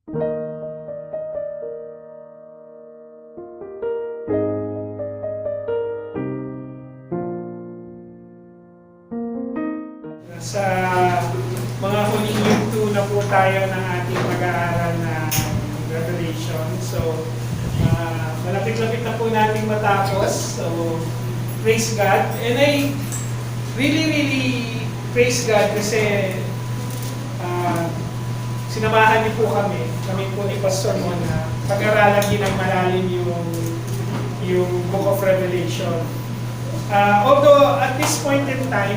Sa mga huling yugto na po tayo ng ating mag-aaral na Revelation. So, malapit-lapit na po natin matapos. So, praise God. And I really praise God kasi sinamahan niyo po kami po ni Pastor Mon na pag-aralan din ng malalim yung Book of Revelation. Although at this point in time,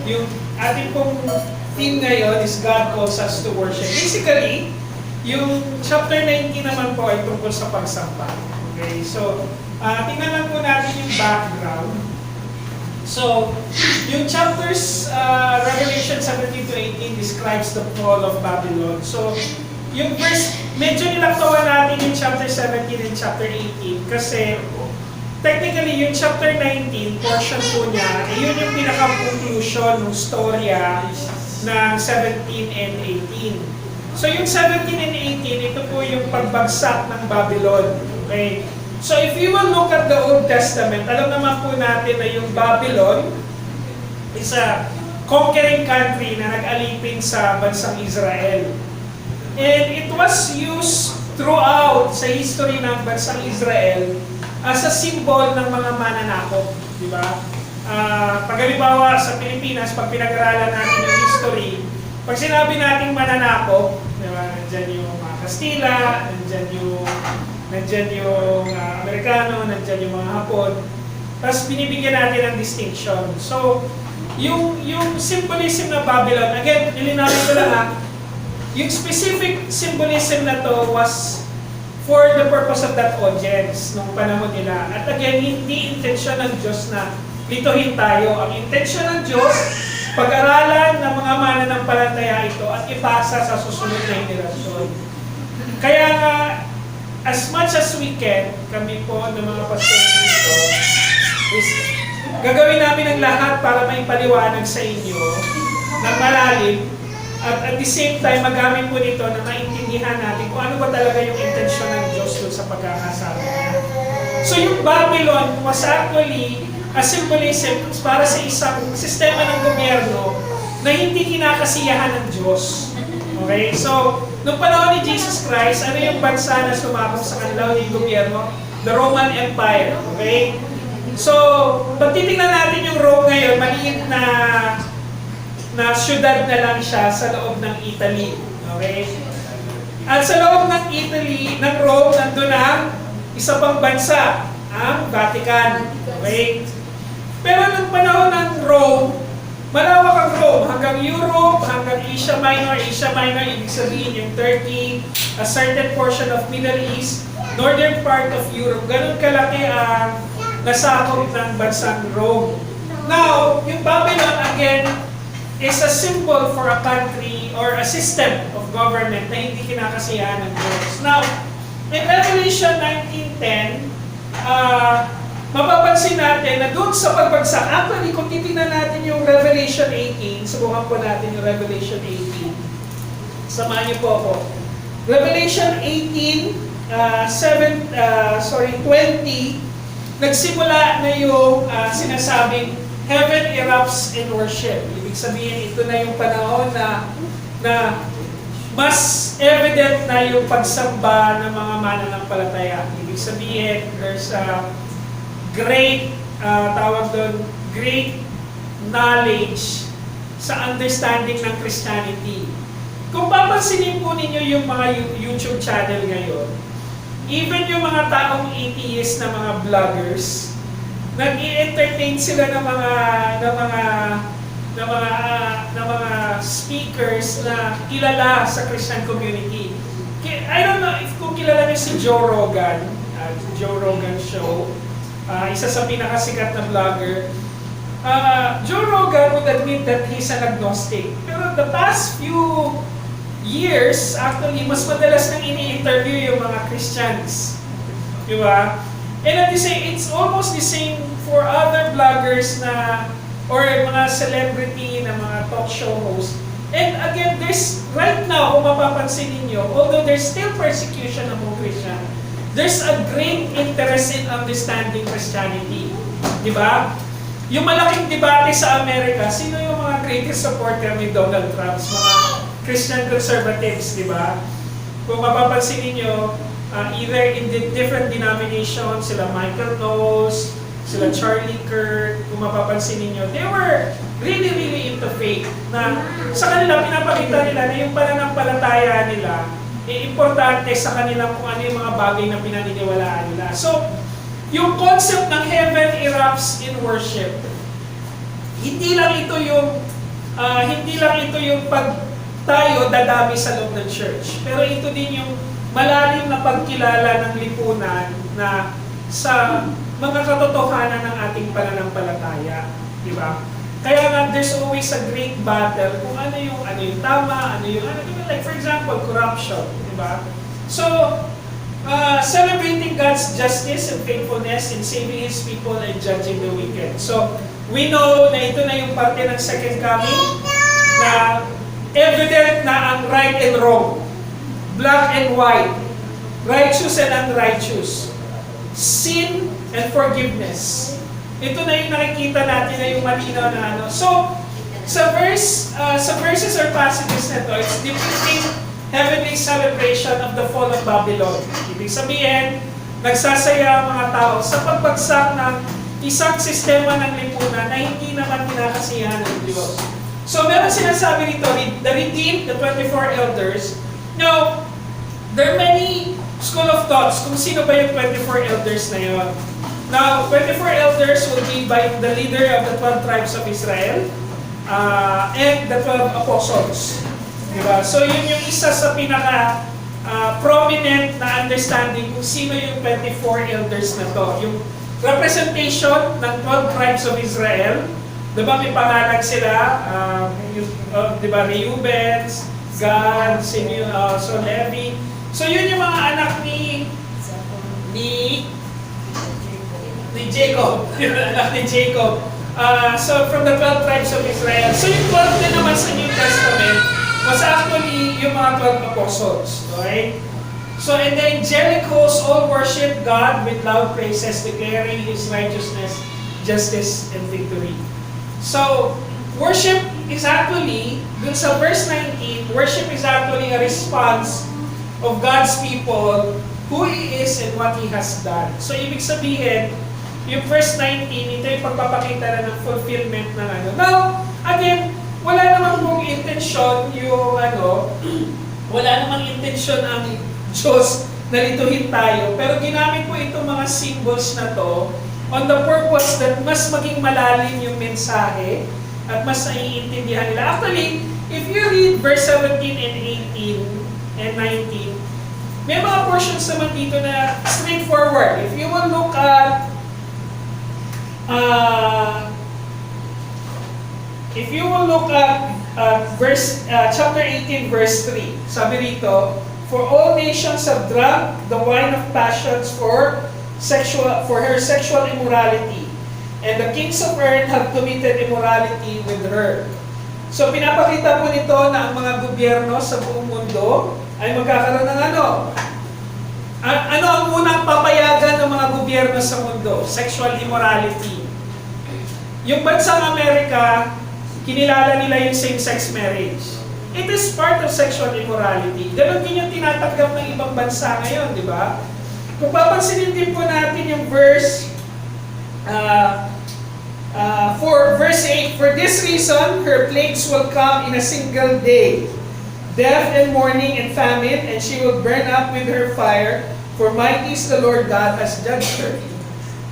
yung ating pong theme ngayon is God calls us to worship. Basically, yung chapter 19 naman po ay tungkol sa pagsamba. Okay, so tingnan lang po natin yung background. So, yung chapters, Revelation 17 to 18 describes the fall of Babylon. So, yung verse, medyo nilaktawan natin yung chapter 17 and chapter 18 kasi technically yung chapter 19, portion po niya, yun yung pinaka-conclusion ng storya ng 17 and 18. So, yung 17 and 18, ito po yung pagbagsak ng Babylon. Okay? So if you will look at the Old Testament, alam naman po natin na yung Babylon is a conquering country na nag-alipin sa bansang Israel. And it was used throughout sa history ng bansang Israel as a symbol ng mga mananakop. Di ba? Pag halimbawa sa Pilipinas, pag pinag-aralan natin yung history, pag sinabi nating mananakop, di ba? Nandyan yung mga Kastila, nandyan yung Amerikano, nandyan yung mga Hapon. Tapos binibigyan natin ng distinction. So, yung symbolism ng Babylon, again, nilinawin ko lang yung specific symbolism na to was for the purpose of that audience nung panahon nila. At again, hindi intensyon ng Diyos na lituhin tayo. Ang intensyon ng Diyos, pag-aralan ng mga mananampalataya ito at ipasa sa susunod na henerasyon. Kaya nga, as much as we can, kami po ng mga pastor dito, is gagawin namin ang lahat para maipaliwanag sa inyo ng malalim at at the same time, magamit po nito na maintindihan natin kung ano ba talaga yung intensyon ng Diyos doon sa pagkakasama niya. So yung Babylon was actually a symbolism para sa isang sistema ng gobyerno na hindi kinakasiyahan ng Diyos. Okay? So, nung panahon ni Jesus Christ, ano yung bansa na sumabog sa kanilang gobyerno? The Roman Empire. Okay? So, pag titingnan natin yung Rome ngayon, maliit na syudad na lang siya sa loob ng Italy. Okay? At sa loob ng Italy, ng Rome, nandun ang isa pang bansa, ang Vatican. Okay? Pero nung panahon ng Rome, malawak ang Rome, hanggang Europe, hanggang Asia Minor, ibig sabihin yung Turkey, a certain portion of Middle East, northern part of Europe, ganun kalaki ang nasakop ng bansang Rome. Now, yung Babylon again is a symbol for a country or a system of government na hindi kinakasiyahan ng Diyos. Now, in Revelation 19:10, mapapansin natin na doon sa pagbagsak, actually kung titignan natin yung Revelation 18, subukan po natin yung Revelation 18. Samahan niyo po ako. Revelation 18, 20, nagsimula na yung sinasabing heaven erupts in worship. Ibig sabihin, ito na yung panahon na mas evident na yung pagsamba ng mga mananampalataya. Ibig sabihin, there's a great, great knowledge sa understanding ng Christianity. Kung papansinin po ninyo yung mga YouTube channel ngayon, even yung mga taong atheist na mga vloggers, nag-i-entertain sila ng mga speakers na kilala sa Christian community. I don't know if kung kilala niyo si Joe Rogan, Joe Rogan Show, isa sa pinakasikat na vlogger. Joe Rogan would admit that he's an agnostic. Pero the past few years, actually, mas madalas nang ini-interview yung mga Christians. Di ba? And at the same, it's almost the same for other vloggers na or mga celebrity na mga talk show host. And again, there's, right now, kung mapapansin ninyo, although there's still persecution among Christian, there's a great interest in understanding Christianity. Di ba? Yung malaking debate sa Amerika, sino yung mga greatest supporter ni Donald Trump? Mga Christian conservatives, di ba? Kung mapapansin ninyo, either in the different denominations, sila Michael Knowles, sila Charlie Kirk, kung mapapansin ninyo, they were really into faith. Na sa kanila, pinapakita nila na yung pananampalataya nila, importante sa kanila kung ano yung mga bagay na pinaniniwalaan nila. So, yung concept ng heaven erupts in worship, hindi lang ito yung pag tayo dadami sa loob ng church. Pero ito din yung malalim na pagkilala ng lipunan na sa mga katotohanan ng ating pananampalataya, di ba? Kaya nga there's always a great battle kung ano yung tama, like for example, corruption, di ba? So, celebrating God's justice and faithfulness in saving His people and judging the wicked. So, we know na ito na yung parte ng second coming na evident na ang right and wrong, black and white, righteous and unrighteous, sin and forgiveness. Ito na yung nakikita natin na yung malinaw na ano. So, sa verses or passages na ito, it's depicting heavenly celebration of the fall of Babylon. Ibig sabihin, nagsasaya ang mga tao sa pagbagsak ng isang sistema ng lipunan na hindi naman kinakasiyahan ng Diyos. So, meron sinasabi rito, the redeemed, the 24 elders. Now, there are many school of thoughts kung sino ba yung 24 elders na yun. Now, 24 elders will be by the leader of the 12 tribes of Israel and the 12 apostles. Diba? So, yun yung isa sa pinaka prominent na understanding kung sino yung 24 elders na to. Yung representation ng 12 tribes of Israel. Diba may pangalan sila? Diba Reuben, Gad, so Levi. So, yun yung mga anak ni Jacob. Anak ni Jacob. So, from the 12 tribes of Israel. So, yung 12 din naman sa New Testament was actually yung mga 12 apostles. Okay? So, and the angelic hosts all worship God with loud praises, declaring His righteousness, justice, and victory. So, worship is actually, dun sa verse 19, worship is actually a response of God's people, who He is and what He has done. So, ibig sabihin, yung verse 19, ito yung pagpapakita na ng fulfillment ng ano. Now, again, wala namang mong intensyon yung wala namang intensyon ang Diyos na lituhin tayo. Pero ginamit po itong mga symbols na to on the purpose that mas maging malalim yung mensahe at mas naiintindihan nila. Actually, if you read verse 17 and 18 and 19, may mga portions naman dito na straightforward. If you will look at chapter 18, verse 3, sabi rito, for all nations have drunk the wine of passions for her sexual immorality, and the kings of earth have committed immorality with her. So pinapakita po nito na ang mga gobyerno sa buong mundo ay magkakaroon ng ano? Ano ang unang papayagan ng mga gobyerno sa mundo? Sexual immorality. Yung bansang Amerika, kinilala nila yung same-sex marriage. It is part of sexual immorality. Ganon din yung tinatanggap ng ibang bansa ngayon, di ba? Kung papansinin din po natin yung verse 4, verse 8, for this reason, her plagues will come in a single day, death and mourning and famine, and she will burn up with her fire, for mighty is the Lord God has judged her.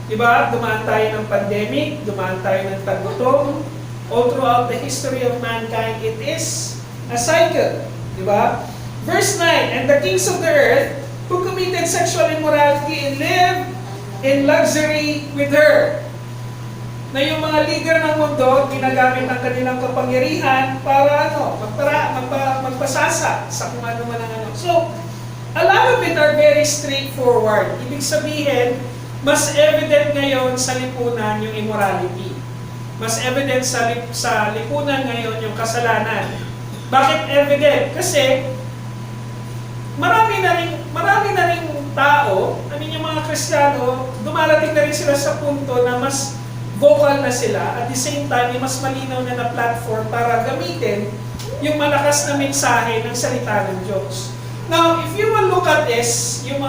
Diba? Dumaan tayo ng pandemic, dumaan tayo ng tagutong. All throughout the history of mankind, it is a cycle. Diba? Verse 9, and the kings of the earth who committed sexual immorality and lived in luxury with her. Na yung mga leader ng mundo, ginagamit ang kanilang kapangyarihan para magpasasa sa kung ano man ang ano. So, a lot of it are very straightforward. Ibig sabihin, mas evident ngayon sa lipunan yung immorality. Mas evident sa lipunan ngayon yung kasalanan. Bakit evident? Kasi marami na ring tao, yung mga Kristiyano, dumarating na rin sila sa punto na mas vocal na sila, at the same time, mas malinaw na platform para gamitin yung malakas na mensahe ng salita ng Diyos. Now, if you will look at this, yung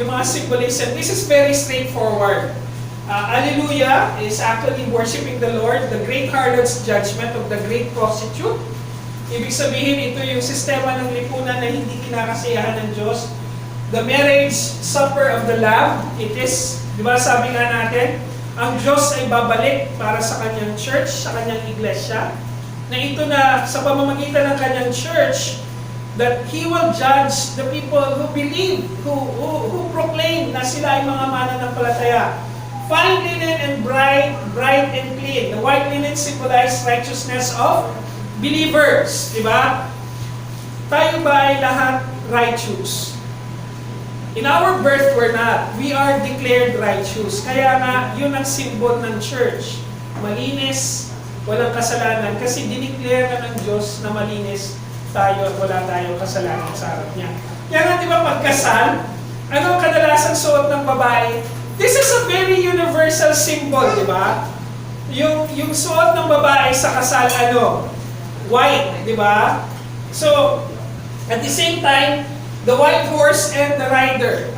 mga symbolism, this is very straightforward. Alleluia is actually worshiping the Lord, the great harlot's judgment of the great prostitute. Ibig sabihin, ito yung sistema ng lipunan na hindi kinakasiyahan ng Diyos. The marriage supper of the Lamb, it is, di ba sabi nga natin, ang Diyos ay babalik para sa kanyang church, sa kanyang iglesia, na ito na sa pamamagitan ng kanyang church, that He will judge the people who believe, who proclaim na sila ay mga mananampalataya. Fine linen and bright and clean. The white linen symbolizes righteousness of believers, di ba? Tayo ba ay lahat righteous? In our birth, we're not. We are declared righteous. Kaya nga, yun ang symbol ng church. Malinis, walang kasalanan. Kasi dineclare na ng Diyos na malinis tayo at wala tayong kasalanan sa harap niya. Kaya nga, di ba, pagkasal, ano ang kadalasang suot ng babae? This is a very universal symbol, di ba? Yung suot ng babae sa kasal, white, di ba? So, at the same time, the white horse and the rider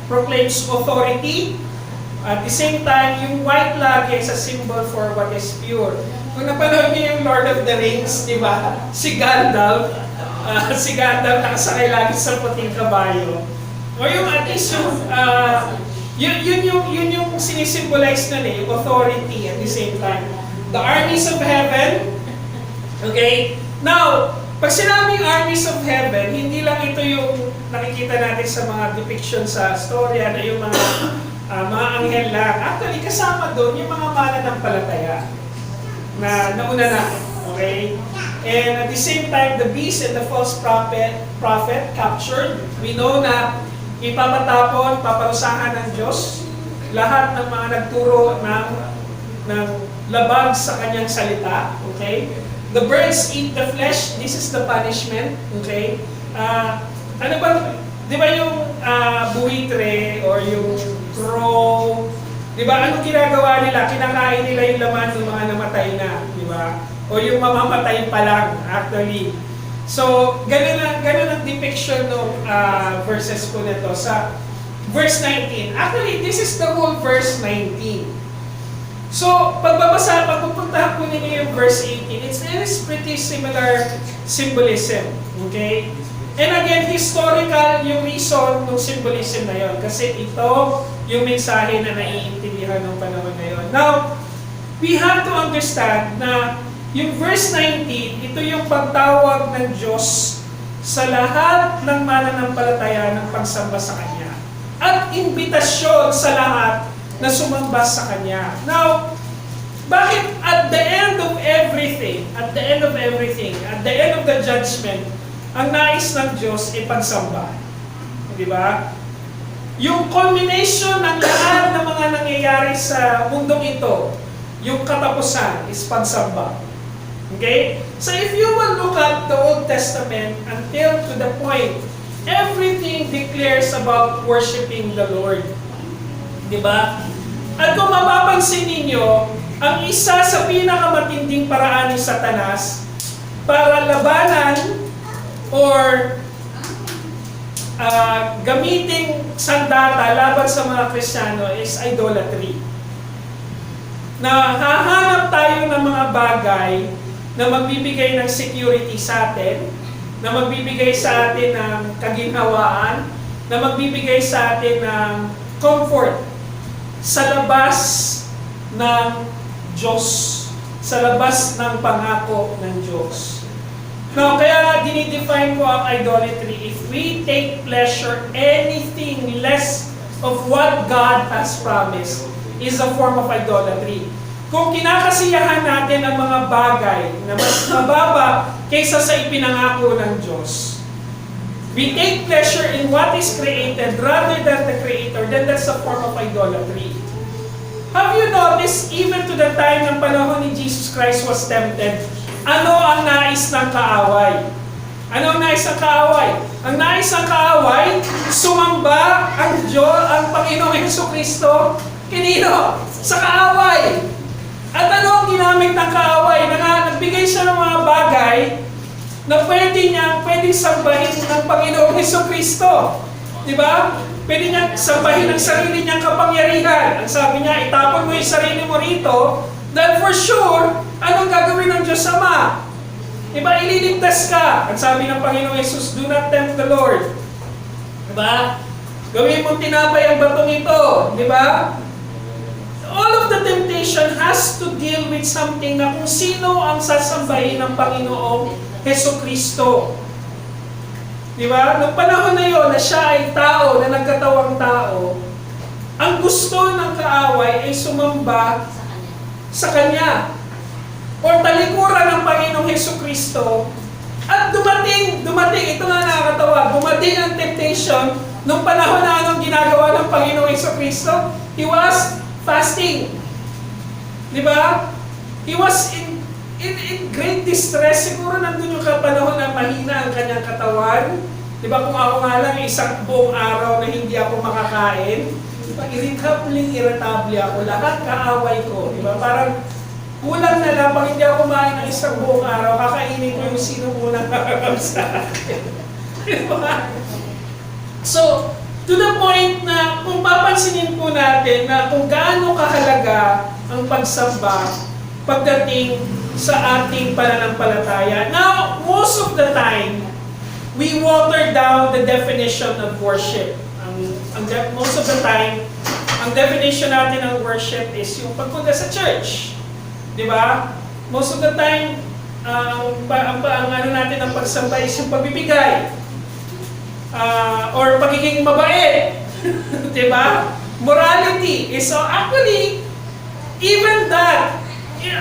proclaims authority. At the same time, yung white lagi is a symbol for what is pure. Kung napanood niyo yung Lord of the Rings, di ba? Si Gandalf nakasakay lagi sa puting kabayo. O yung at least yun yung sinisimbolize nun yung authority at the same time. The armies of heaven, okay? Now, pag sinabing armies of heaven, hindi lang ito yung nakikita natin sa mga depiction sa storya na yung mga anghel lang. Actually, kasama doon yung mga mananampalataya na nauna na. Okay? And at the same time, the beast and the false prophet captured. We know na ipapatapon, paparusahan ng Diyos lahat ng mga nagturo ng labag sa kanyang salita. Okay? The birds eat the flesh. This is the punishment. Okay? Ano ba? Di ba yung buitre or yung crow? Di ba? Anong ginagawa nila? Kinakain nila yung laman ng mga namatay na. Di ba? O yung mamamatay pa lang, actually. So, ganun ang depiction ng verses ko nito sa verse 19. Actually, this is the whole verse 19. So, pagpupuntahan po ninyo yung verse 18, it is pretty similar symbolism. Okay? And again, historical yung reason ng symbolism na yon. Kasi ito yung mensahe na naiintindihan ng panahon na yon. Now, we have to understand na yung verse 19, ito yung pagtawag ng Diyos sa lahat ng mananampalataya ng pagsamba sa Kanya. At imbitasyon sa lahat na sumamba sa Kanya. Now, bakit at the end of everything, at the end of the judgment, ang nais ng Diyos ay pagsamba? Di ba? Yung culmination ng lahat ng mga nangyayari sa mundong ito, yung katapusan is pagsamba. Okay? So if you will look at the Old Testament until to the point, everything declares about worshiping the Lord. Di ba? At kung mapapansin ninyo, ang isa sa pinakamatinding paraan ni Satanas para labanan or gamiting sandata laban sa mga Kristiyano is idolatry. Na hahanap tayo ng mga bagay na magbibigay ng security sa atin, na magbibigay sa atin ng kaginhawaan, na magbibigay sa atin ng comfort sa labas ng Diyos, sa labas ng pangako ng Diyos. Now, kaya dinidefine ko ang idolatry. If we take pleasure, anything less of what God has promised is a form of idolatry. Kung kinakasiyahan natin ang mga bagay na mas mababa kaysa sa ipinangako ng Diyos, we take pleasure in what is created rather than the Creator, then that's a form of idolatry. Have you noticed, even to the time ng panahon ni Jesus Christ was tempted, ano ang nais ng kaaway? Ano ang nais ng kaaway? Ang nais ng kaaway, sumamba ang Diyos, ang Panginoong Jesucristo, kinino? Sa kaaway. At ano ang ginamit ng kaaway? Nagbigay siya ng mga bagay na pwedeng sambahin ng Panginoong Jesucristo. Di ba? Pwede niya sambahin ang sarili niyang kapangyarihan. Ang sabi niya, itapon mo yung sarili mo rito, dahil for sure, anong gagawin ng Diyos Ama? Diba? Ililigtas ka. Ang sabi ng Panginoong Jesus, do not tempt the Lord. Diba? Gawin mong tinapay ang batong ito. Diba? All of the temptation has to deal with something na kung sino ang sasambahin ng Panginoong Jesucristo. Diba? Noong panahon na yon na siya ay tao, na nagkatawang tao, ang gusto ng kaaway ay sumamba sa Kanya. O talikuran ng Panginoong Jesucristo. At dumating, ito nga nakakatawa, dumating ang temptation nung panahon na anong ginagawa ng Panginoong Jesucristo. He was fasting. Di ba? He was in great distress. Siguro nandun yung panahon na mahina ang kanyang katawan. Di ba kung ako nga lang isang buong araw na hindi ako makakain, di ba, irritable ako. Lahat kaaway ko. Di ba? Parang kulang na lang, pag hindi ako kumain ng isang buong araw, kakainin ko yung sino unang kakakam sa akin. Diba? So, to the point na kung papansinin po natin na kung gaano kahalaga ang pagsamba pagdating sa ating pananampalataya. Now, most of the time, we water down the definition of worship. Most of the time, ang definition natin ng worship is yung pagpunta sa church. Di ba? Most of the time, ang ano natin ng pagsamba is yung pagbibigay. Or pagiging mabait. Di ba? Morality is actually, even that,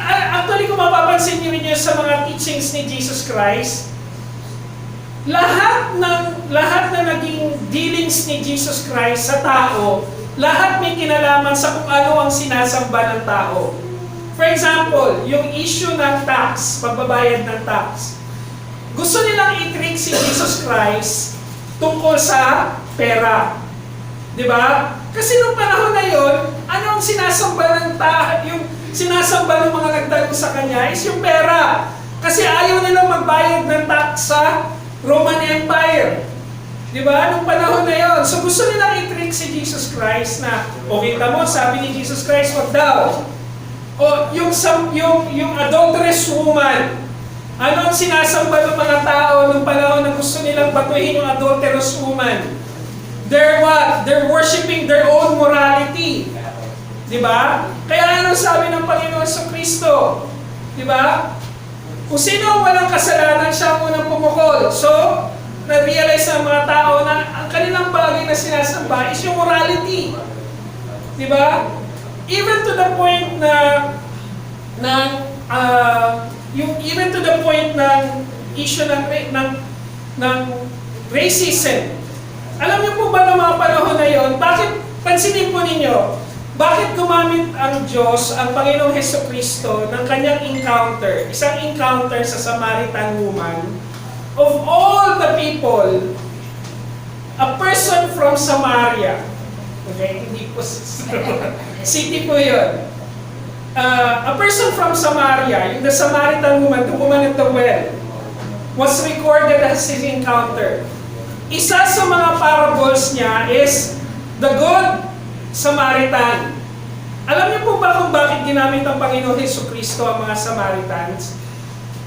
actually kung mapapansin niyo sa mga teachings ni Jesus Christ, lahat na naging dealings ni Jesus Christ sa tao, lahat may kinalaman sa kung ano ang sinasamba ng tao. For example, yung issue ng tax, pagbabayad ng tax. Gusto nilang i-trick si Jesus Christ tungkol sa pera. Di ba? Kasi nung panahon na yon, ano ang sinasamba ng yung sinasamba ng mga nagtanong sa kanya is yung pera. Kasi ayaw nilang magbayad ng tax sa Roman Empire. Di ba? Nung panahon na yon. So gusto nilang i-trick si Jesus Christ na, kita mo, sabi ni Jesus Christ, wag daw. O yung adulterous woman, ano ang sinasamba ng mga tao nung panahon na gusto nilang batuhin yung adulterous woman? They're what? They're worshiping their own morality. Di ba? Kaya ano sabi ng Panginoon sa Kristo? Di ba? Kung sino ang walang kasalanan, siya ang unang pumukol. So, na-realize ng mga tao na ang kanilang bagay na sinasamba is yung morality. Di ba? Even to the point even to the point ng issue ng racism. Alam niyo po ba ng mga panahon na yon, bakit, pansinin po ninyo, bakit gumamit ang Diyos, ang Panginoong Jesucristo, ng kanyang encounter, isang encounter sa Samaritan woman, of all the people, a person from Samaria, okay, hindi po city po yun. A person from Samaria, the Samaritan woman, the woman at the well, was recorded as his encounter. Isa sa mga parables niya is the Good Samaritan. Alam niyo po ba kung bakit ginamit ng Panginoon Jesucristo ang mga Samaritans?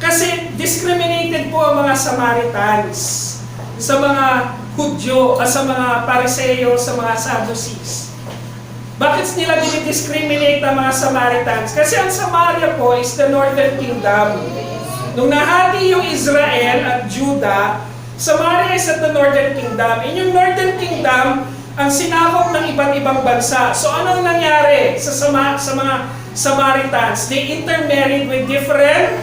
Kasi discriminated po ang mga Samaritans sa mga Hudyo, sa mga Pariseo, sa mga Sadducees. Bakit nila dinidiscriminate ang mga Samaritans? Kasi ang Samaria po is the northern kingdom. Nung nahati yung Israel at Judah, Samaria is at the northern kingdom. In yung northern kingdom, ang sinakop ng iba't ibang bansa. So anong nangyari sa mga Samaritans? They intermarried with different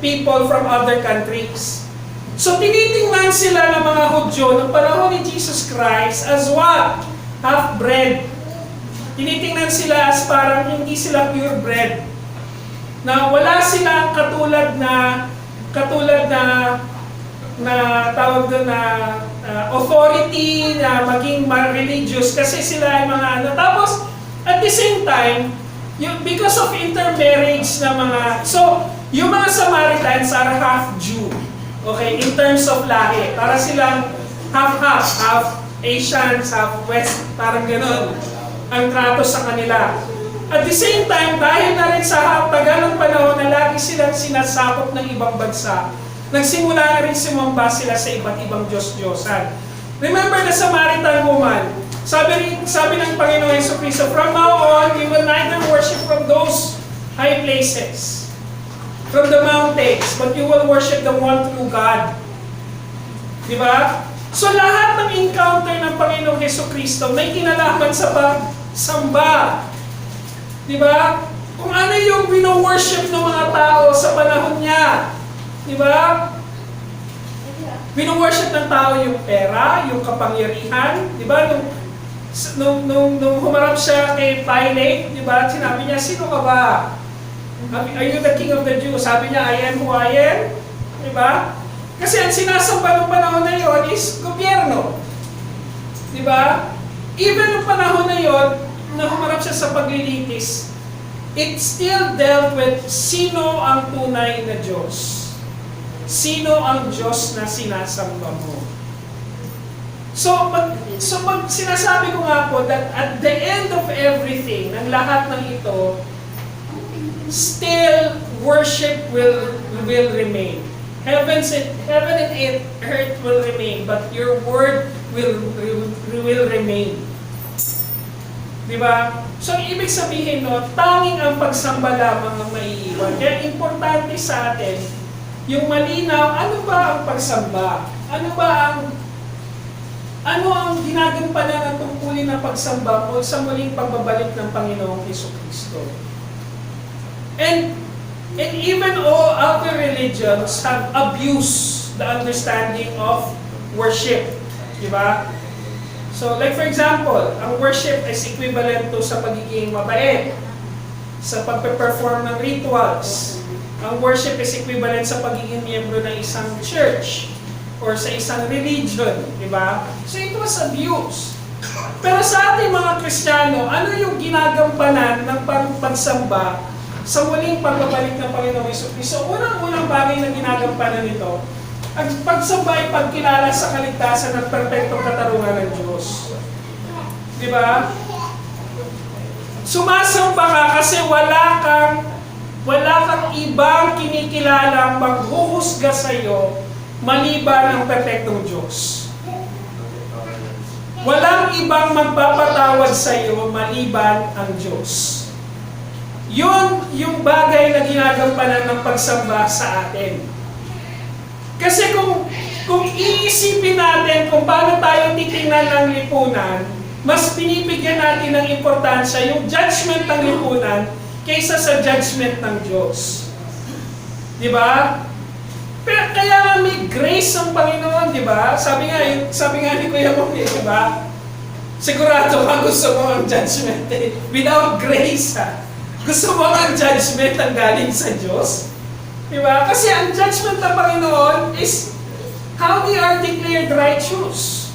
people from other countries. So tinitingnan sila ng mga Hudyo ng panahon ni Jesus Christ as what? Half-bread. Tinitingnan sila as parang hindi sila pure bread. Na wala silang katulad na tawag doon na authority na maging religious kasi sila ay mga ano. Tapos, at the same time, because of intermarriage na mga, so, yung mga Samaritans are half Jew. Okay, in terms of lahi. Para silang half-half, half Asians, half West, parang gano'n ang trato sa kanila. At the same time, dahil na rin sa tagal ng panahon na lagi silang sinasakop ng ibang bansa, nagsimula na rin sumamba sila sa iba't ibang Diyos-Diyosan. Remember the Samaritan woman, sabi ng Panginoon Jesucristo, from now on, you will neither worship from those high places, from the mountains, but you will worship the one true God. Diba? So lahat ng encounter ng Panginoong Jesucristo may kinalaman sa pagsamba. Diba? Kung ano yung wino-worship ng mga tao sa panahon niya. Diba? Wino-worship ng tao yung pera, yung kapangyarihan. Diba? Nung humarap siya kay Pilate, diba? Sinabi niya, sino ka ba? Are you the king of the Jews? Sabi niya, I am who I am. Diba? Kasi ang sinasamba ng panahon na yon is gobyerno. Diba? Even ng panahon na yon, na humarap siya sa paglilitis, it still dealt with sino ang tunay na Diyos. Sino ang Diyos na sinasamba mo. So pag sinasabi ko nga po that at the end of everything, ng lahat ng ito, still worship will remain. Heaven and earth will remain, but your word will remain. Diba? So, ibig sabihin, no, tanging ang pagsamba lamang ang maiiwan. Kaya importante sa atin, yung malinaw, ano ba ang pagsamba? Ano ang ginagampanan ng tungkulin ng pagsamba o sa muling pagbabalik ng Panginoong Jesucristo? And even all other religions have abused the understanding of worship. Diba? So, like for example, ang worship is equivalent to sa pagiging mabait, sa pagpe-perform ng rituals. Ang worship is equivalent sa pagiging miyembro ng isang church or sa isang religion, di ba? So, it was abuse. Pero sa ating mga Kristiyano, ano yung ginagampanan ng pagsamba sa muling pagbabalik ng Panginoong Jesucristo? Unang bagay na ginagampanan nito, ang pagsamba ay pagkilala sa kaligtasan ng perpektong katarungan ng Diyos. Di ba? Sumasamba ka kasi wala kang ibang kinikilalang maghuhusga sa iyo maliban ang perpektong Diyos. Walang ibang magpapatawad sa iyo maliban ang Diyos. Yun yung bagay na ginagampanan ng pagsamba sa atin. Kasi kung iisipin natin kung paano tayo titingnan ng lipunan, mas pinibigyan natin ng importansya yung judgment ng lipunan kaysa sa judgment ng Diyos. Di ba? Pero kaya nga may grace ang Panginoon, di ba? Sabi nga ni Kuya Mong, di ba? Sigurado ka gusto mo ang judgment eh. Without grace, ha? Gusto mo ang judgment ang galing sa Diyos? Diba? Kasi ang judgment ng Panginoon is how we are declared righteous.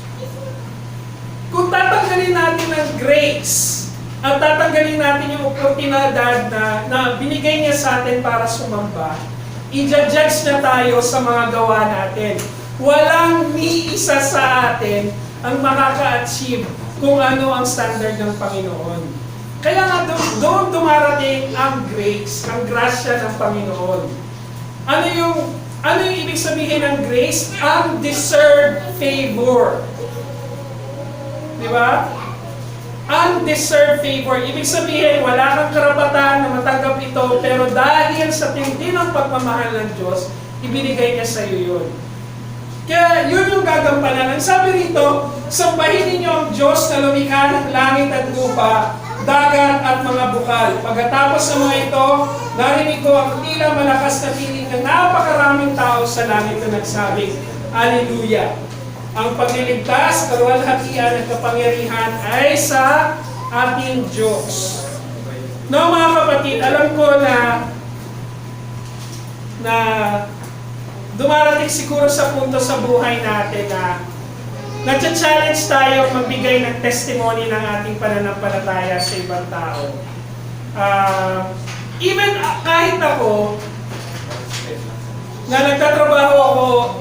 Kung tatanggalin natin ang grace at tatanggalin natin yung oportunidad na binigay niya sa atin para sumamba, i-judge na tayo sa mga gawa natin. Walang ni isa sa atin ang makaka-achieve kung ano ang standard ng Panginoon. Kaya nga doon dumarating ang grace, ang grasya ng Panginoon. Ano yung ibig sabihin ng grace? Undeserved favor. Di ba? Undeserved favor. Ibig sabihin, wala kang karapatan na matanggap ito, pero dahil sa tindi ng pagmamahal ng Diyos, ibinigay niya sa iyo yun. Kaya yun yung gagampanan. Ang sabi rito, sambahin ninyo ang Diyos na lumikha ng langit at lupa, dagat at mga bukal. Pagkatapos ng mga ito, narinig ko ang tila malakas na tinig ng napakaraming tao sa langit na nagsabi, Hallelujah! Ang pagliligtas, kaluwalhatian at kapangyarihan ay sa ating Diyos. No, mga kapatid, alam ko na dumarating siguro sa punto sa buhay natin na nag-challenge tayo magbigay ng testimony ng ating pananampalataya sa ibang tao. Even kahit ako, na nagtatrabaho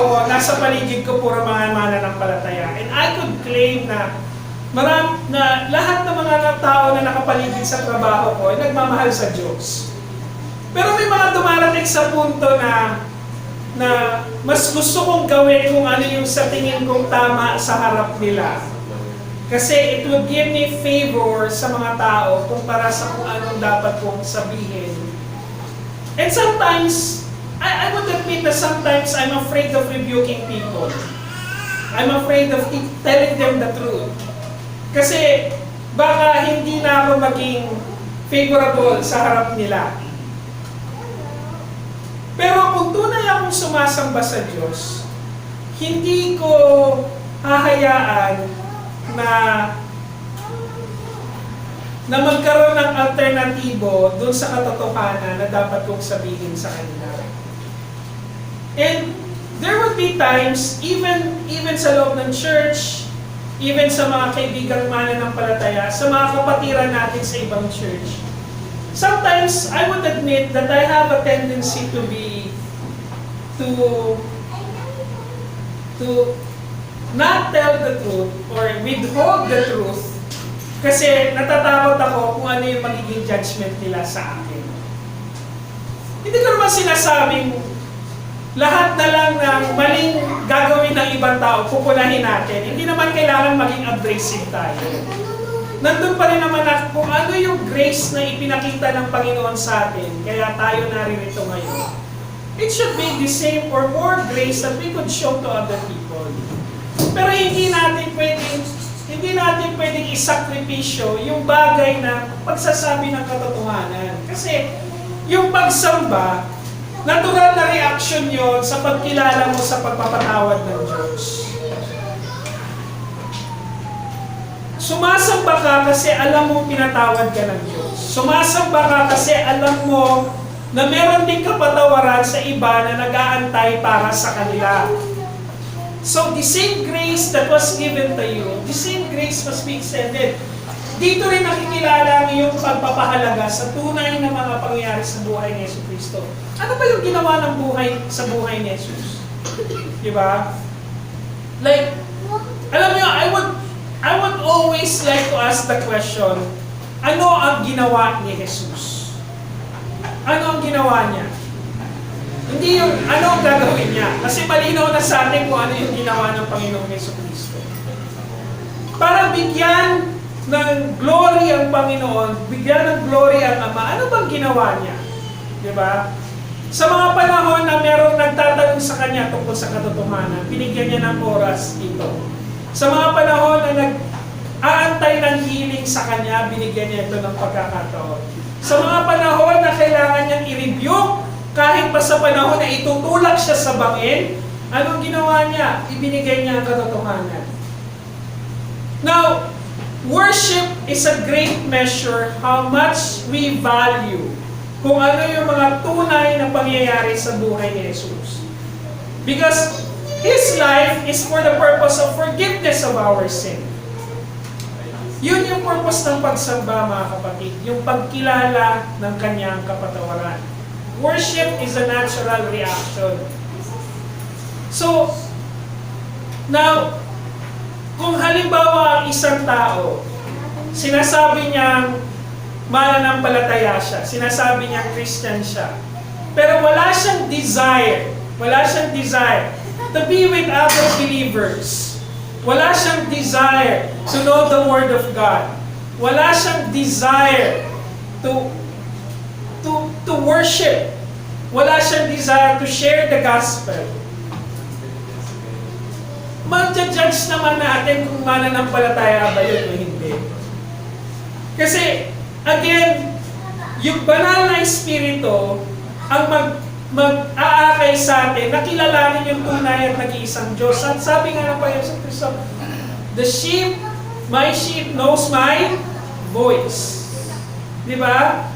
ako, nasa paligid ko puro mga mananampalataya. And I could claim na lahat ng mga tao na nakapaligid sa trabaho ko ay nagmamahal sa Diyos. Pero may mga dumarating sa punto na mas gusto kong gawin kung ano yung sa tingin kong tama sa harap nila. Kasi it would give me favor sa mga tao kumpara sa kung anong dapat kong sabihin. And sometimes, I would admit that sometimes I'm afraid of rebuking people. I'm afraid of telling them the truth. Kasi baka hindi na ako maging favorable sa harap nila. Pero kung tunay akong sumasamba sa Diyos, hindi ko hahayaan na magkaroon ng alternatibo doon sa katotohanan na dapat kong sabihin sa kanila. And there would be times, even sa loob ng church, even sa mga kaibigang mananampalataya, sa mga kapatiran natin sa ibang church, sometimes I would admit that I have a tendency to not tell the truth or withhold the truth kasi natatakot ako kung ano yung magiging judgment nila sa akin. Hindi ko naman sinasabing lahat na lang ng maling gagawin ng ibang tao, pupunahin natin. Hindi naman kailangan maging abrasive tayo. Nandun pa rin naman kung ano yung grace na ipinakita ng Panginoon sa atin, kaya tayo naririto ngayon. It should be the same or more grace that we could show to other people. Pero hindi natin pwedeng isakripisyo yung bagay na pagsasabi ng katotohanan. Kasi yung pagsamba, natural na reaction yon sa pagkilala mo sa pagpapatawad ng Diyos. Sumasamba ka kasi alam mo pinatawad ka ng Diyos. Sumasamba ka kasi alam mo na meron ding kapatawaran sa iba na nag-aantay para sa kanila. So the same grace that was given to you, the same grace must be extended. Dito rin nakikilala ang iyong pagpapahalaga sa tunay na mga pangyayari sa buhay ni Yesu Cristo. Ano ba yung ginawa ng buhay sa buhay ni Jesus? Diba? Like, alam niyo, I would always like to ask the question, ano ang ginawa ni Jesus? Ano ang ginawa niya? Hindi yung ano ang gagawin niya. Kasi malinaw na sa atin kung ano yung ginawa ng Panginoong Yesu Cristo. Para bigyan ng glory ang Panginoon, bigyan ng glory ang Ama, ano bang ginawa niya? Diba? Sa mga panahon na merong nagtatanong sa Kanya tungkol sa katotohanan, binigyan niya ng oras dito. Sa mga panahon na nag-aantay ng healing sa Kanya, binigyan niya ito ng pagkakataon. Sa mga panahon na kailangan niyang i-rebuke, kahit pa sa panahon na itutulak siya sa bangin, anong ginawa niya? Ibinigay niya ang katotohanan. Now, worship is a great measure how much we value kung ano yung mga tunay na pangyayari sa buhay ni Jesus. Because His life is for the purpose of forgiveness of our sin. Yun yung purpose ng pagsamba, mga kapatid, yung pagkilala ng Kanyang kapatawaran. Worship is a natural reaction. So, now, kung halimbawa ang isang tao, sinasabi niyang mananampalataya siya, sinasabi niyang Christian siya, pero wala siyang desire to be with other believers. Wala siyang desire to know the Word of God. Wala siyang desire to worship. Wala siyang desire to share the gospel. Mag-judge naman natin kung mananampalataya ba yun o hindi. Kasi, again, yung banal na espiritu ang mag-aakay sa atin na kilalanin yung tunay at nag-iisang Diyos. At sabi nga ng Panginoon Kristo, my sheep knows my voice. Di ba?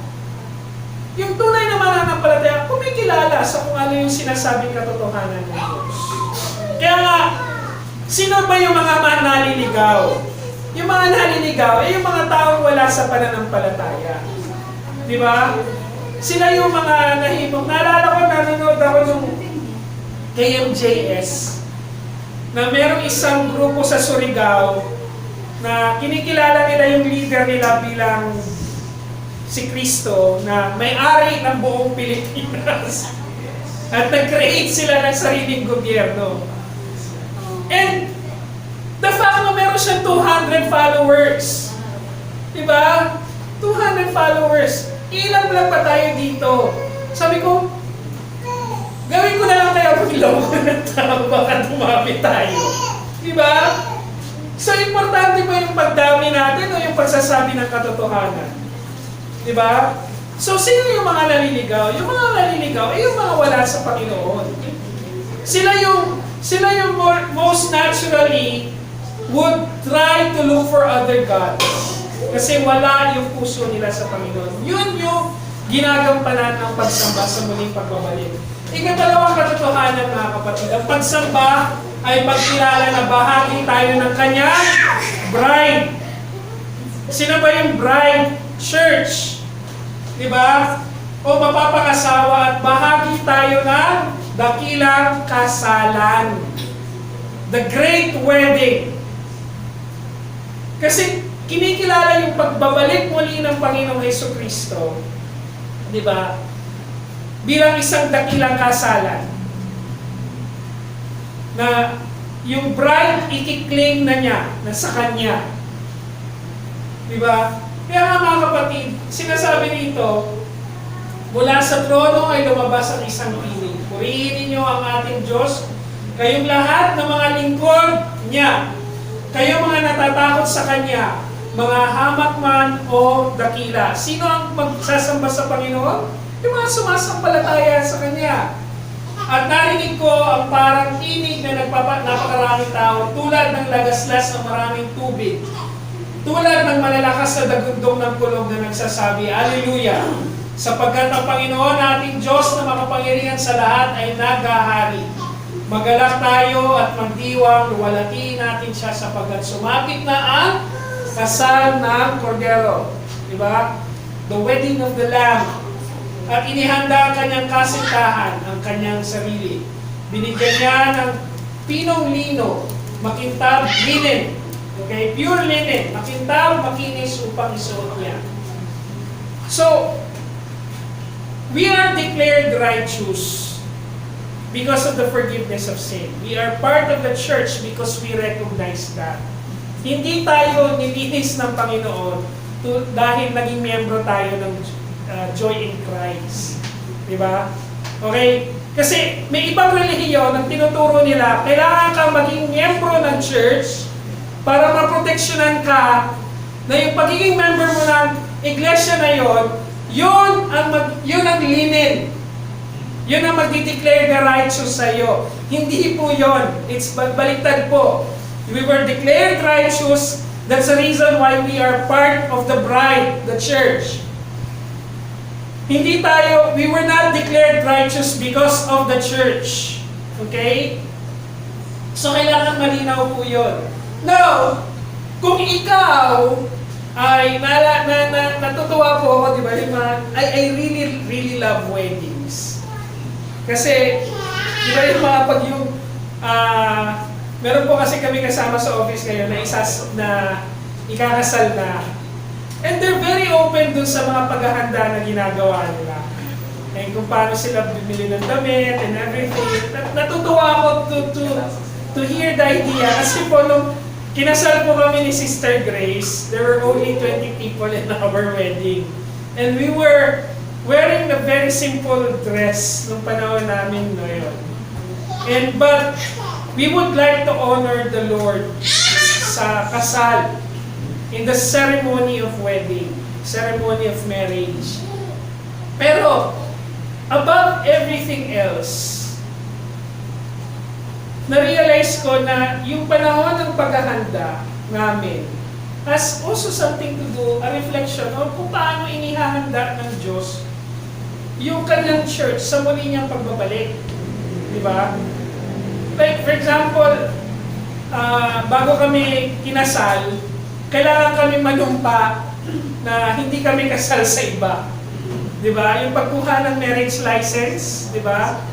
Yung tunay na mananampalataya, kumikilala sa kung ano yung sinasabing katotohanan ng Diyos. Kaya nga, sino ba yung mga naliligaw? Yung mga naliligaw ay yung mga taong wala sa pananampalataya. Di ba? Sila yung mga nahimok. Naalala ko, nanonood ako nung KMJS na merong isang grupo sa Surigao na kinikilala nila yung leader nila bilang si Kristo na may-ari ng buong Pilipinas. At nag-create sila ng sariling gobyerno. And the fact na meron siyang 200 followers. Diba? 200 followers. Ilan lang pa tayo dito? Sabi ko, gawin ko na lang kaya paglawan ng tao, baka dumami tayo. Diba? So, importante ba yung pagdami natin o yung pagsasabi ng katotohanan? Diba? So, sino yung mga naliligaw? Yung mga naliligaw ay yung mga wala sa Panginoon. Sila yung most naturally would try to look for other gods. Kasi wala yung puso nila sa Panginoon. Yun yung ginagampanan ng pagsamba sa muling pagbabalik. Ikatalawang katotohanan, mga kapatid, ang pagsamba ay pagkilala na bahagi tayo ng kanyang bride. Sino ba yung bride? Church. Diba? O mapapakasawa at bahagi tayo ng dakilang kasalan. The great wedding. Kasi kinikilala yung pagbabalik muli ng Panginoong Hesukristo, di ba? Bilang isang dakilang kasalan. Na yung bride ikiklaim na niya, na sa kanya. Di ba? Kaya nga mga kapatid, sinasabi dito, mula sa trono ay lumabas ang isang tinig. Purihin ninyo ang ating Diyos, kayong lahat ng mga lingkod niya, kayo mga natatakot sa Kanya, mga hamak man o dakila. Sino ang magsasamba sa Panginoon? Yung mga sumasampalataya sa Kanya. At narinig ko ang parang tinig na napakaraming tao, tulad ng lagaslas ng maraming tubig. Tulad ng malalakas na dagundong ng kulog na nagsasabi, Alleluia! Sapagkat ang Panginoon ating Diyos na makapangyarihan sa lahat ay naghahari. Magalak tayo at magdiwang, luwalhatiin natin siya sapagkat sumapit na ang kasal ng Kordero. Diba? The wedding of the Lamb. At inihanda ang kanyang kasintahan, ang kanyang sarili. Binigyan niya ng pinong lino, makintab, linen. Okay? Pure linen. Makintab, makinis upang isuot niya. So, we are declared righteous because of the forgiveness of sin. We are part of the church because we recognize that. Hindi tayo nilinis ng Panginoon dahil naging miyembro tayo ng Joy in Christ. Diba? Okay? Kasi may ibang relihiyon ang tinuturo nila, kailangan kang maging miyembro ng church para maproteksyonan ka na yung pagiging member mo ng iglesia na yun ang linen. Yun ang magdi-declare na righteous sa iyo. Hindi po yun. It's baliktad po. We were declared righteous. That's the reason why we are part of the bride, the church. We were not declared righteous because of the church. Okay? So, kailangan malinaw po yun. Now, kung ikaw ay natutuwa po ako, di ba? I really love weddings. Kasi, di ba yung mga meron po kasi kami kasama sa office ngayon na ikakasal na. And they're very open dun sa mga paghahanda na ginagawa nila. And kung paano sila bumili ng damit and everything. Natutuwa ako to hear the idea. Kasi po, nung kinasal po kami ni Sister Grace, there were only 20 people in our wedding. And we were wearing a very simple dress nung panahon namin ngayon. But we would like to honor the Lord sa kasal, in the ceremony of wedding, ceremony of marriage. Pero, above everything else, na-realize ko na yung panahon ng paghahanda namin has also something to do, a reflection of kung paano inihahanda ng Diyos yung kanyang church sa muli niyang pagbabalik. Di ba? Like, for example, bago kami kinasal, kailangan kami manumpa na hindi kami kasal sa iba. Di ba? Yung pagkuha ng marriage license, di ba?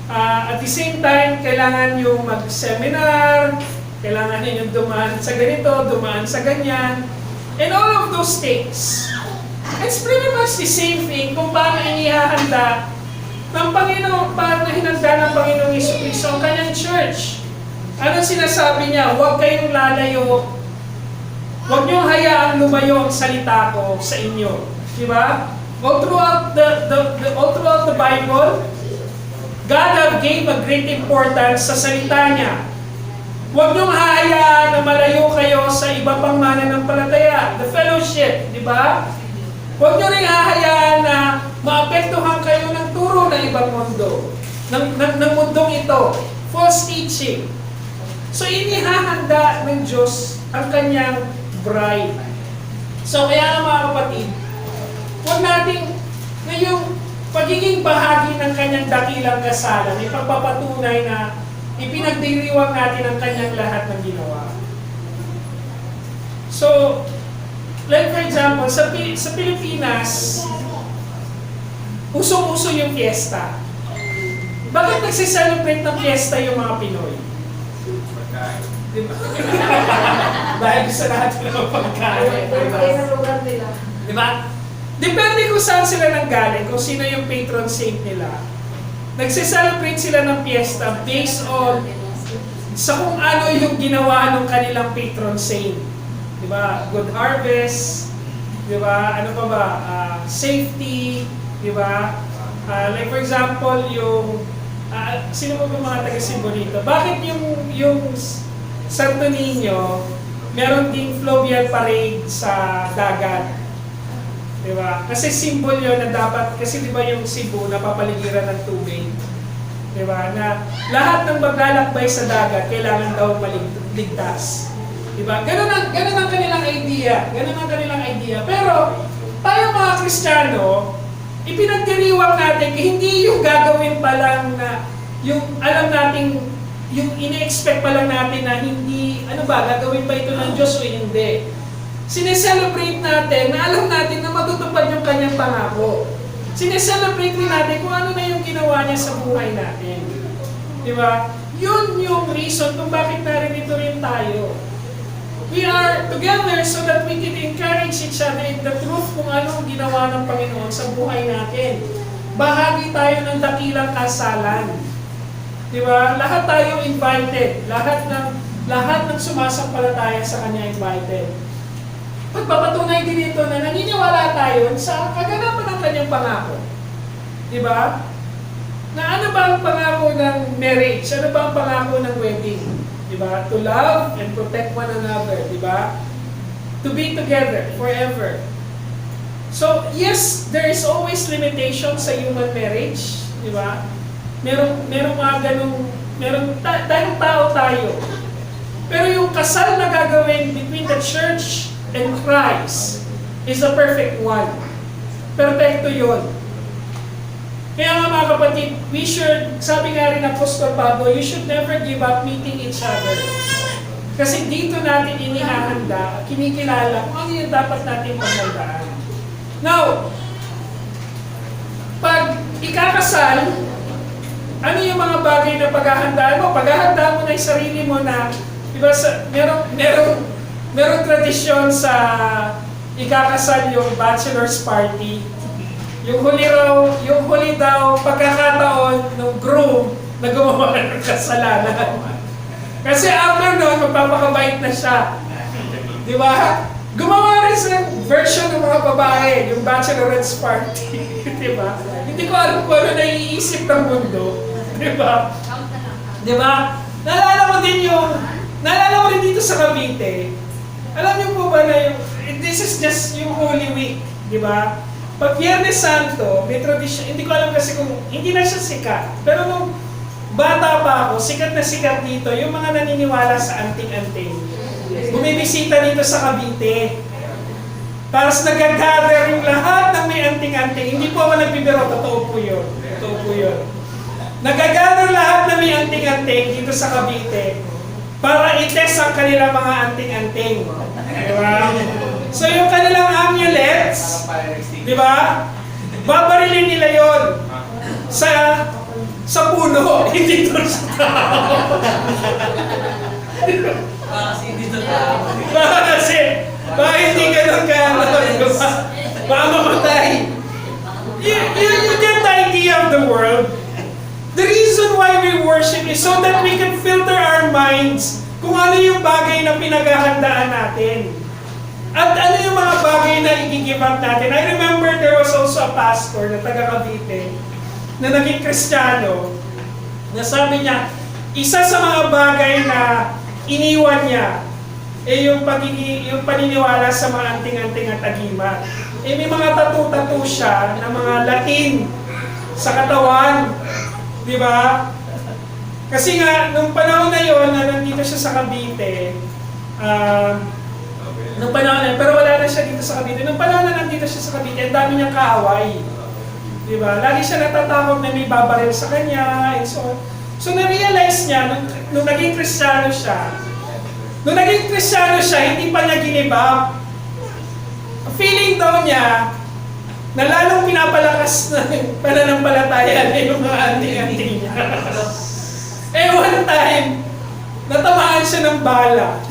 At the same time, kailangan yung mag-seminar, kailangan yung dumaan sa ganito, dumaan sa ganyan, and all of those things. It's pretty much the same thing kung paano inihahanda ng Panginoon, paano hinanda ng Panginoong Jesucristo ang kanyang church. Anong sinasabi niya? Huwag kayong lalayo. Huwag niyong hayaang lumayo ang salita ko sa inyo. Di ba? All throughout the Bible, God gave a great importance sa salita niya. Huwag niyong hahayaan na malayo kayo sa iba pang mananampalataya. The fellowship, di ba? Huwag niyo rin hahayaan na maapektuhan kayo ng turo ng ibang mundo. Ng mundong ito. False teaching. So, inihahanda ng Diyos ang kanyang bride. So, kaya mga kapatid, huwag nating na yung pagiging bahagi ng kanyang dakilang kasalan, ipagpapatunay na ipinagdiriwang natin ang kanyang lahat ng ginawa. So, like for example, sa Pilipinas, usong-uso yung fiesta. Bakit nagsiselebrate ng fiesta yung mga Pinoy? Pagkain. Diba? Dahil sa lahat ng pagkain. Diba? Depende kung saan sila nanggaling, kung sino yung patron saint nila. Nagsiselebrate sila ng fiesta based on sa kung ano yung ginawa ng kanilang patron saint. Diba? Good harvest, diba? Ano pa ba? Safety, diba? Like for example, yung sino ba mga taga-Cebu dito? Bakit yung Santo Niño meron ding fluvial parade sa dagat? Diba? Kasi symbol yun na dapat, kasi diba yung Cebu napapaligiran ng tubig? Diba? Na lahat ng maglalakbay sa dagat kailangan daw maligtas. Diba? Ganun ang kanilang idea. Ganun ang kanilang idea. Pero, tayo mga Kristiyano, ipinagdiriwang natin, hindi yung gagawin pa lang na, yung alam natin, yung ine-expect pa lang natin na hindi, ano ba, gagawin ba ito ng Diyos o hindi. Sineselebrate natin na alam natin na matutupad yung kanyang pangako. Sineselebrate din natin kung ano na yung ginawa niya sa buhay natin. Diba? Yun yung reason kung bakit narinito rin tayo. We are together so that we can encourage each other in the truth kung anong ginawa ng Panginoon sa buhay natin. Bahagi tayo ng dakilang kasalan. Diba? Lahat tayo invited. Lahat ng sumasampalataya sa Kanya invited. Pagpapatunay din ito na naniniwala tayo sa kaganapan ng Kanyang pangako. Diba? Na ano ba ang pangako ng marriage? Ano ba ang pangako ng wedding? Diba? To love and protect one another. Diba? To be together forever. So, yes, there is always limitation sa human marriage. Diba? Merong mga ganung, dahil tao tayo. Pero yung kasal na gagawin between the church and Christ is a perfect one. Perfecto yun. Kaya nga mga kapatid, we should, sabi nga rin ng Apostol Pablo, you should never give up meeting each other. Kasi dito natin inihahanda, kinikilala kung ano yung dapat natin paghandaan. Now, pag ikakasal, ano yung mga bagay na paghahandaan mo? Paghahandaan mo na yung sarili mo na, diba, merong tradisyon sa ikakasal yung bachelor's party. Yung huli daw pagkakataon ng groom na gumawa ng kasalanan. Kasi after nun, magpapakabait na siya. Di ba? Gumawa rin sa version ng mga babae, yung bachelorette's party. Di ba? Hindi ko alam kung ano naiisip ng mundo. Di ba? Di ba? Naalala mo rin dito sa Cavite. Alam niyo po ba na this is just yung Holy Week. Di ba? Pag Biyernes Santo, may tradisyon, hindi ko alam kasi kung, hindi na siya sikat. Pero nung bata pa ako, sikat na sikat dito, yung mga naniniwala sa anting-anting. Bumibisita dito sa Cavite. Tapos nag-gather yung lahat ng may anting-anting. Hindi po ako nagbibiro, totoo po yun. Totoo po yun. Nag-gather lahat na may anting-anting dito sa Cavite para i-test ang kanilang mga anting-anting. Diba? So yung kanilang amulets, di ba? Babarilin nila yon sa puno, hindi doon sa tao. Baka hindi ganun ka, baka mamatay. You get the idea of the world. The reason why we worship is so that we can filter our minds kung ano yung bagay na pinaghahandaan natin. At ano yung mga bagay na i-give up natin. I remember there was also a pastor na taga Cavite na naging Kristiyano na sabi niya, isa sa mga bagay na iniwan niya yung paniniwala sa mga anting-anting at agimat. May mga tattoo siya na mga Latin sa katawan. Di ba? Kasi nga, nung panahon na yon na nandito siya sa Cavite, nung panahon na, pero wala na siya dito sa Cavite. Nung panahon na nandito siya sa Cavite, ang dami niyang kaaway. Di ba? Lagi siya natatakot na may babaril sa kanya, and so on. So, na-realize niya, nung naging Kristiyano siya, hindi pa niya ginibap. Feeling daw niya, na lalong pinapalakas na pananampalataya na yung mga anting-anting niya. One time, natamaan siya ng bala.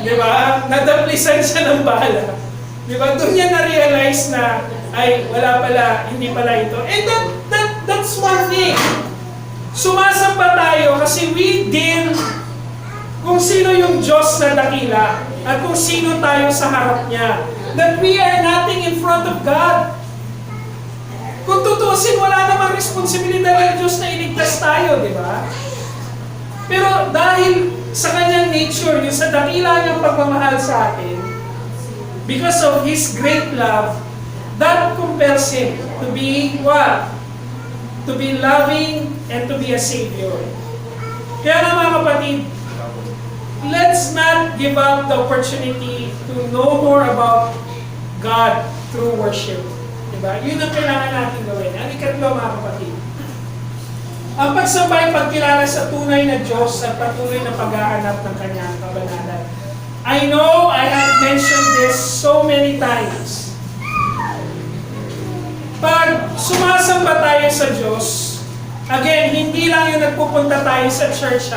Di ba? Nadaplisan siya ng bala. Di ba? Doon niya na-realize na, ay, wala pala, hindi pala ito. And that's one thing. Sumasamba tayo kasi we deal kung sino yung Diyos na dakila at kung sino tayo sa harap niya. That we are nothing in front of God. Kung tutusin, wala namang responsibilidad ng Diyos na iligtas tayo, di ba? Pero dahil sa kanyang nature, yung sa dakila niyang pagmamahal sa atin, because of His great love, that compels Him to be what? To be loving and to be a Savior. Kaya nga mga kapatid, let's not give up the opportunity to know more about God through worship. Diba? Yun ang kailangan natin gawin. Ang ikatlo mga kapatid. Ang pagsamba ay pagkilala sa tunay na Diyos at patuloy na paghahanap ng kanyang kabanalan. I know I have mentioned this so many times. Pag sumasamba tayo sa Diyos, again, hindi lang yung nagpupunta tayo sa church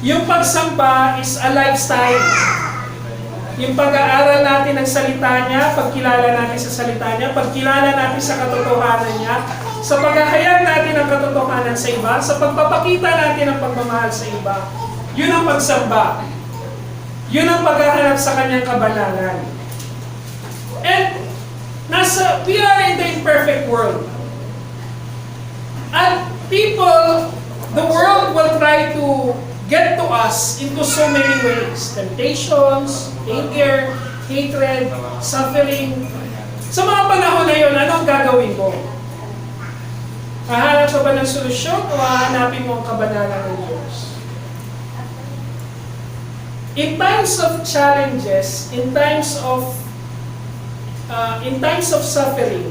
yung pagsamba is a lifestyle. Yung pag-aaral natin ng salita niya, pagkilala natin sa salita niya, pagkilala natin sa katotohanan niya, sa paghahayag natin ng katotohanan sa iba, sa pagpapakita natin ng pagmamahal sa iba. Yun ang pagsamba. Yun ang paghahanap sa kanyang kabanalan. And we are in the imperfect world. At people, the world will try to get to us into so many ways. Temptations, anger, hatred, suffering. Sa mga panahon na yun, anong gagawin mo? Hahanap ka ba ng solusyon o hahanapin mo ang kabanalan ng Diyos? In times of challenges, in times of suffering,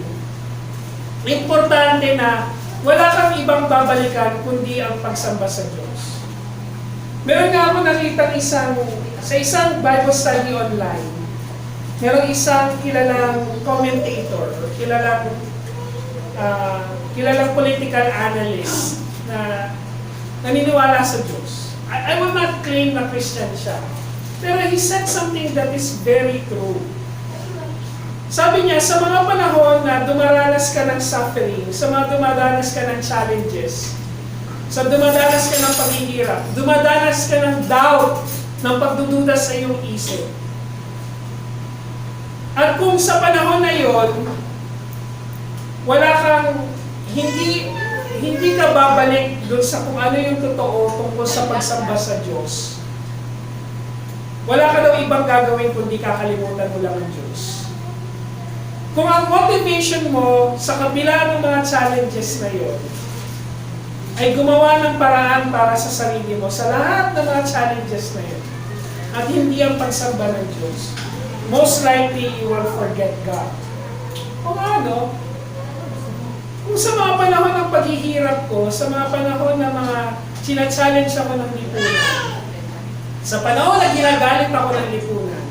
importante na wala kang ibang babalikan kundi ang pagsamba sa Diyos. Meron nga ako nakita sa isang Bible study online, meron isang kilalang commentator, kilalang political analyst na naniniwala sa Diyos. I will not claim na Christian siya. Pero he said something that is very true. Sabi niya, sa mga panahon na dumaranas ka ng suffering, sa mga dumaranas ka ng challenges, sa dumadanas ka ng paghihirap, dumadanas ka ng doubt, ng pagdududa sa iyong isip. At kung sa panahon na yon, wala kang, hindi ka babalik doon sa kung ano yung totoo tungkol sa pagsamba sa Diyos. Wala ka daw ibang gagawin kundi kakalimutan mo lang ang Diyos. Kung ang motivation mo sa kabila ng mga challenges na yun, ay gumawa ng paraan para sa sarili mo sa lahat ng mga challenges na yun, at hindi ang pagsamba ng Diyos, most likely you will forget God. Kung ano, kung sa mga panahon ng paghihirap ko, sa mga panahon na mga sina-challenge ako ng lipunan, sa panahon na ginagalit ako ng lipunan,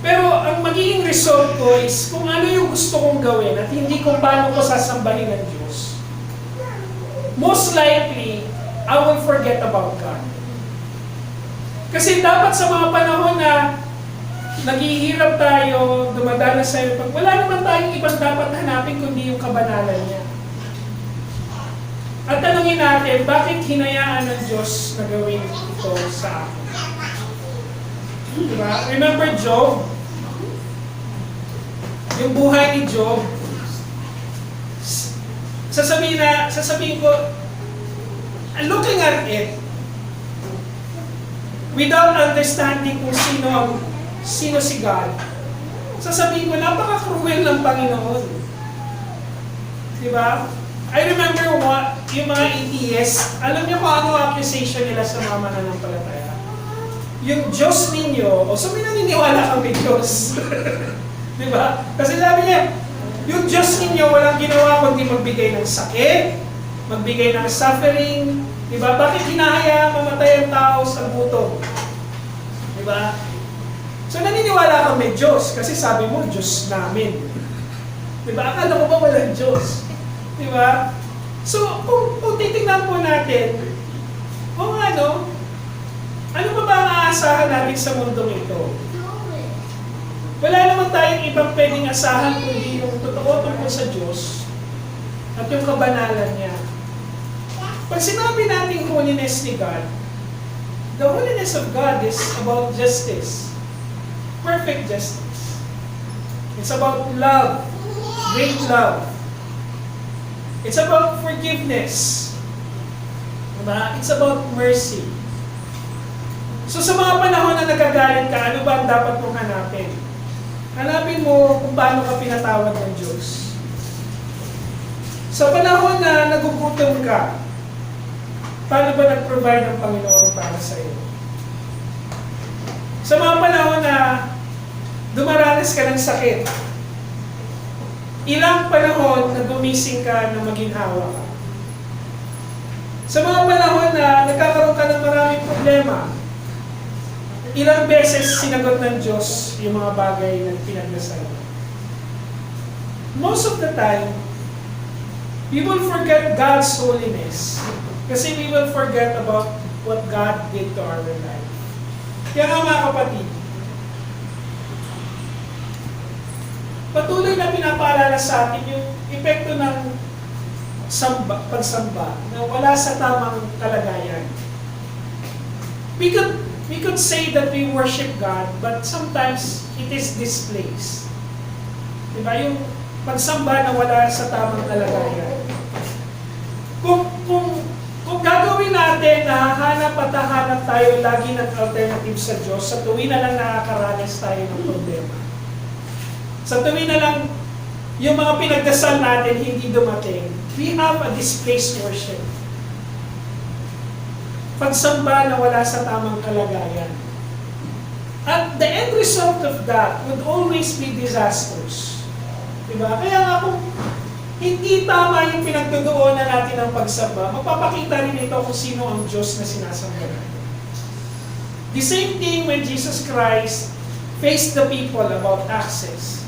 pero ang magiging result ko is kung ano yung gusto kong gawin at hindi kung paano ko sasambahin ng Diyos, most likely, I will forget about God. Kasi dapat sa mga panahon na naghihirap tayo, dumadanas sa'yo, pag wala naman tayong ibang dapat hanapin kundi yung kabanalan niya. At tanungin natin, bakit hinayaan ng Diyos na gawin ito sa akin? Diba? Remember Job? Yung buhay ni Job, sasabihin ko, looking at it, without understanding kung sino si God, sasabihin ko, napaka-cruel ng Panginoon. Diba? I remember yung mga atheists, alam niyo kung ano accusation nila sa mga mananampalataya? Yung Diyos ninyo, o so may naniniwala kang may Diyos. Diba? Kasi sabi niya, yung Diyos ninyo walang ginawa kundi magbigay ng sakit, magbigay ng suffering. Diba? Bakit hinahayaan mamatay ang tao sa gutom? Diba? So naniniwala kang may Diyos kasi sabi mo, Diyos namin. Diba? Akala mo ba walang Diyos? Diba? So, kung titignan po natin, kung ano ba ang aasahan natin sa mundong ito? Wala naman tayong ibang pwedeng asahan kundi yung totoo tungkol sa Diyos at yung kabanalan niya. Pag sinabi natin holiness ni God, the holiness of God is about justice. Perfect justice. It's about love. Great love. It's about forgiveness. Diba? It's about mercy. So sa mga panahon na nagagalit ka, ano ba ang dapat mong hanapin? Hanapin mo kung paano ka pinatawad ng Diyos. Sa panahon na nagugutom ka, paano ba nag-provide ng Panginoon para sa iyo? Sa mga panahon na dumaranas ka ng sakit, ilang panahon na gumising ka na maginhawa ka? Sa mga panahon na nagkakaroon ka ng maraming problema, ilang beses sinagot ng Diyos yung mga bagay na pinagdasal mo? Most of the time, we will forget God's holiness kasi we will forget about what God did to our life. Kaya nga mga kapatid, patuloy na pinapaalala sa atin yung epekto ng pagsamba na wala sa tamang kalagayan. We could say that we worship God, but sometimes it is displaced. Diba? Yung pagsamba na wala sa tamang kalagayan. Kung gagawin natin na hanap at hanap tayo lagi ng alternative sa Diyos, sa tuwin na lang nakakaranas tayo ng problema. Sa tuwin na lang yung mga pinagdasal natin hindi dumating, we have a displaced worship. Pagsamba na wala sa tamang kalagayan. At the end result of that would always be disasters. Diba? Kaya nga kung hindi tama yung pinagdudoonan natin ng pagsamba, magpapakita rin ito kung sino ang Diyos na sinasamba natin. The same thing when Jesus Christ faced the people about access,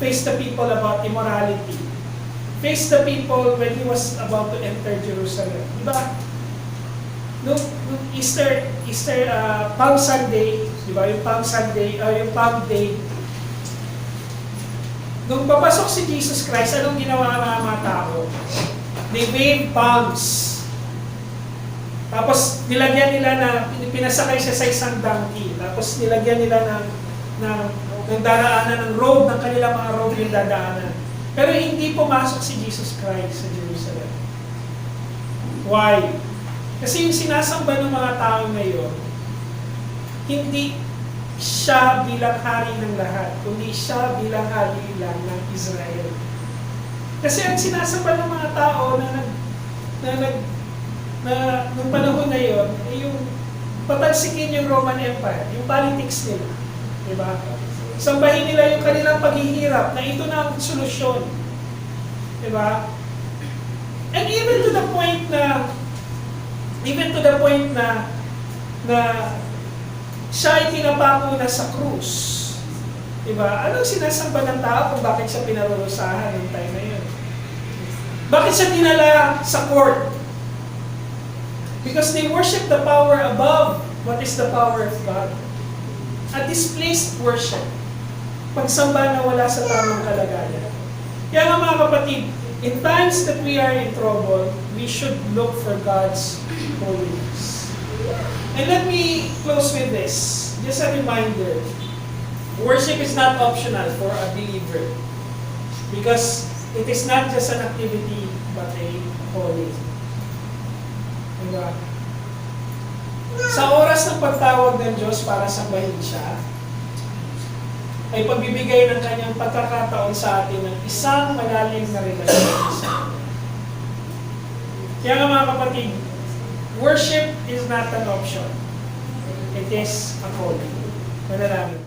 faced the people about immorality, faced the people when He was about to enter Jerusalem. Diba? Nung Easter, Palm Sunday, diba? Yung Palm Sunday, yung Palm Day, nung papasok si Jesus Christ, anong ginawa ng mga tao? They waved palms. Tapos nilagyan nila na, pinasakay siya sa isang donkey. Tapos nilagyan nila ng daraanan, ng robe, ng kanilang mga robe yung dadaanan. Pero hindi pumasok si Jesus Christ sa Jerusalem. Why? Kasi yung sinasamba ng mga tao ngayon, siya bilang hari ng lahat, kundi siya bilang hari lang ng Israel. Kasi ang sinasamba ng mga tao na nung panahon na yon ay yung patalsikin yung Roman Empire, yung politics nila. Diba? Sambahin nila yung kanilang paghihirap na ito na ang solusyon. Diba? And even to the point na siya ay pinapako na sa krus. Diba? Anong sinasamba ng tao kung bakit siya pinarurusahan ng time na yun? Bakit siya dinala sa court? Because they worship the power above what is the power of God. A displaced worship. Pagsamba na wala sa tamang kalagayan. Kaya nga mga kapatid, in times that we are in trouble, we should look for God's holiness. And let me close with this. Just a reminder. Worship is not optional for a believer. Because it is not just an activity, but a calling. Diba? Sa oras ng pagtawag ng Diyos para sambahin siya, ay pagbibigay ng kanyang pagkakataon sa atin ng isang malalim na relasyon sa Kanya. Kaya nga mga kapatid, worship is not an option. It is a calling. Manalangin.